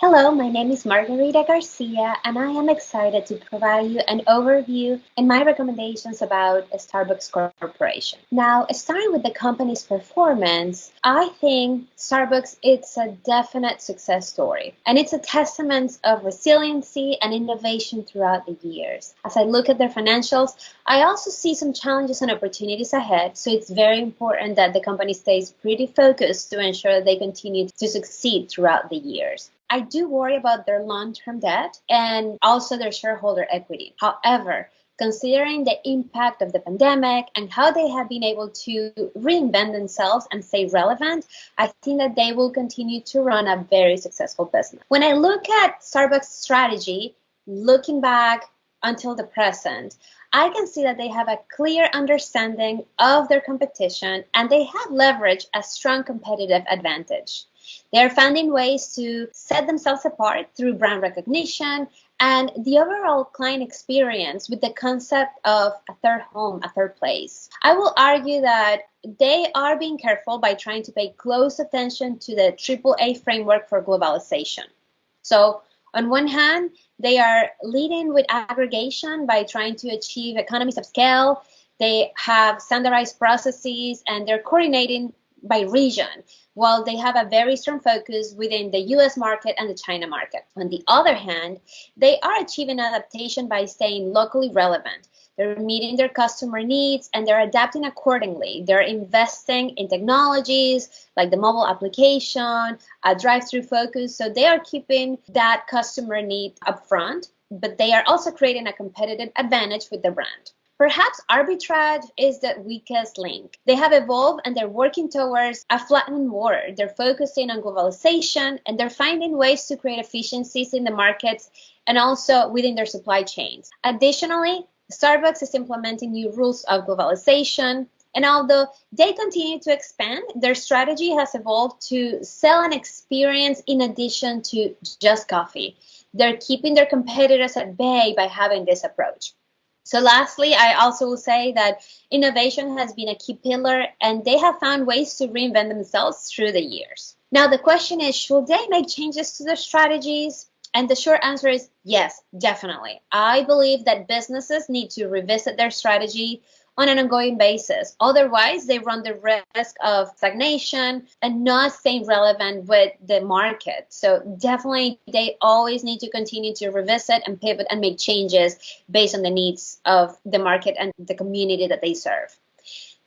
Hello, my name is Margarita Garcia, and I am excited to provide you an overview and my recommendations about Starbucks Corporation. Now, starting with the company's performance, I think Starbucks is a definite success story, and it's a testament of resiliency and innovation throughout the years. As I look at their financials, I also see some challenges and opportunities ahead, so it's very important that the company stays pretty focused to ensure that they continue to succeed throughout the years. I do worry about their long-term debt and also their shareholder equity. However, considering the impact of the pandemic and how they have been able to reinvent themselves and stay relevant, I think that they will continue to run a very successful business. When I look at Starbucks' strategy, looking back until the present, I can see that they have a clear understanding of their competition and they have leveraged a strong competitive advantage. They're finding ways to set themselves apart through brand recognition and the overall client experience with the concept of a third home, a third place. I will argue that they are being careful by trying to pay close attention to the AAA framework for globalization. So, on one hand, they are leading with aggregation by trying to achieve economies of scale. They have standardized processes and they're coordinating by region, while they have a very strong focus within the US market and the China market. On the other hand, they are achieving adaptation by staying locally relevant. They're meeting their customer needs and they're adapting accordingly. They're investing in technologies like the mobile application, a drive-through focus. So they are keeping that customer need up front, but they are also creating a competitive advantage with their brand. Perhaps arbitrage is the weakest link. They have evolved and they're working towards a flattened world. They're focusing on globalization and they're finding ways to create efficiencies in the markets and also within their supply chains. Additionally, Starbucks is implementing new rules of globalization. And although they continue to expand, their strategy has evolved to sell an experience in addition to just coffee. They're keeping their competitors at bay by having this approach. So lastly, I also will say that innovation has been a key pillar and they have found ways to reinvent themselves through the years. Now, the question is, should they make changes to their strategies? And the short answer is yes, definitely. I believe that businesses need to revisit their strategy on an ongoing basis. Otherwise, they run the risk of stagnation and not staying relevant with the market. So definitely, they always need to continue to revisit and pivot and make changes based on the needs of the market and the community that they serve.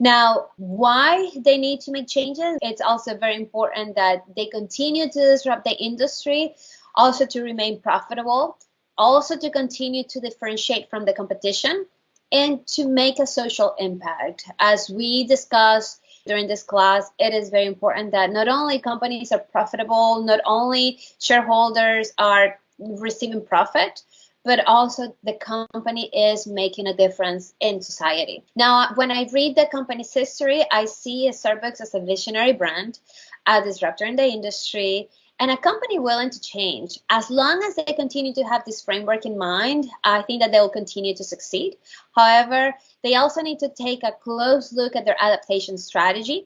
Now, why they need to make changes, it's also very important that they continue to disrupt the industry, also to remain profitable, also to continue to differentiate from the competition, and to make a social impact. As we discussed during this class, it is very important that not only companies are profitable, not only shareholders are receiving profit, but also the company is making a difference in society. Now, when I read the company's history, I see Starbucks as a visionary brand, a disruptor in the industry, and a company willing to change. As long as they continue to have this framework in mind, I think that they will continue to succeed. However, they also need to take a close look at their adaptation strategy,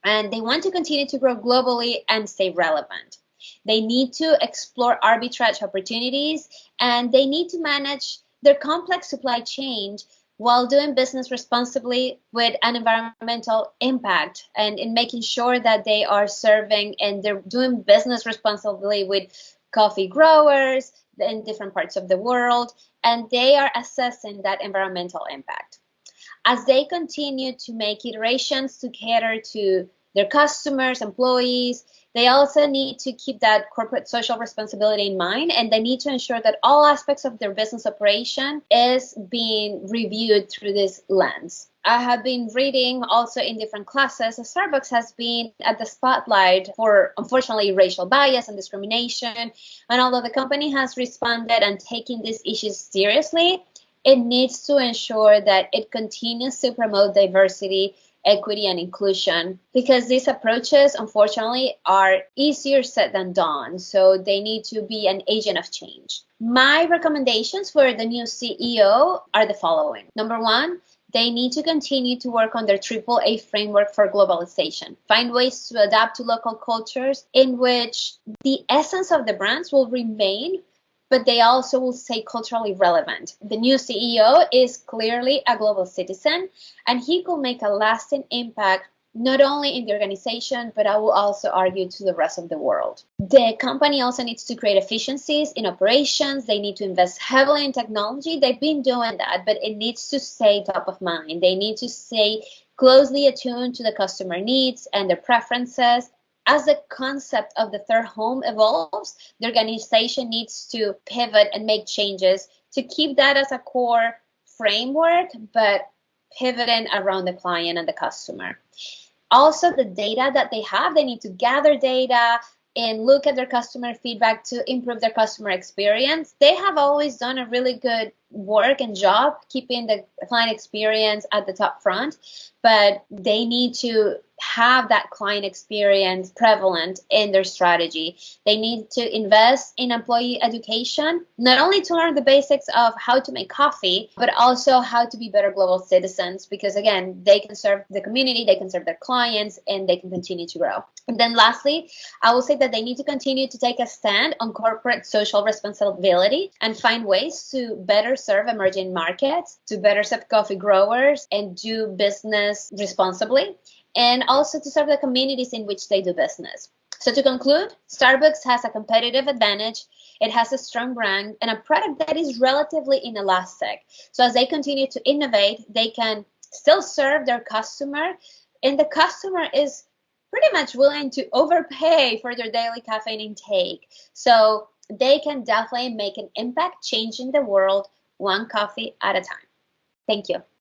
and they want to continue to grow globally and stay relevant. They need to explore arbitrage opportunities, and they need to manage their complex supply chain while doing business responsibly with an environmental impact and in making sure that they are serving and they're doing business responsibly with coffee growers in different parts of the world, and they are assessing that environmental impact. As they continue to make iterations to cater to their customers, employees, they also need to keep that corporate social responsibility in mind, and they need to ensure that all aspects of their business operation is being reviewed through this lens. I have been reading also in different classes, Starbucks has been at the spotlight for, unfortunately, racial bias and discrimination. And although the company has responded and taken these issues seriously, it needs to ensure that it continues to promote diversity, equity, and inclusion, because these approaches, unfortunately, are easier said than done. So they need to be an agent of change. My recommendations for the new CEO are the following. Number one, They need to continue to work on their AAA framework for globalization, find ways to adapt to local cultures in which the essence of the brands will remain, but they also will stay culturally relevant. The new CEO is clearly a global citizen, and he could make a lasting impact not only in the organization, but I will also argue to the rest of the world. The company also needs to create efficiencies in operations. They need to invest heavily in technology. They've been doing that, but it needs to stay top of mind. They need to stay closely attuned to the customer needs and their preferences. As the concept of the third home evolves, the organization needs to pivot and make changes to keep that as a core framework, but pivoting around the client and the customer. Also, the data that they have, they need to gather data and look at their customer feedback to improve their customer experience. They have always done a really good work and job keeping the client experience at the top front, but they need to have that client experience prevalent in their strategy. They need to invest in employee education, not only to learn the basics of how to make coffee, but also how to be better global citizens, because again, they can serve the community, they can serve their clients, and they can continue to grow. And then lastly, I will say that they need to continue to take a stand on corporate social responsibility and find ways to better serve emerging markets, to better serve coffee growers, and do business responsibly, and also to serve the communities in which they do business. So to conclude, Starbucks has a competitive advantage. It has a strong brand and a product that is relatively inelastic. So as they continue to innovate, they can still serve their customer, and the customer is pretty much willing to overpay for their daily caffeine intake. So they can definitely make an impact changing the world one coffee at a time. Thank you.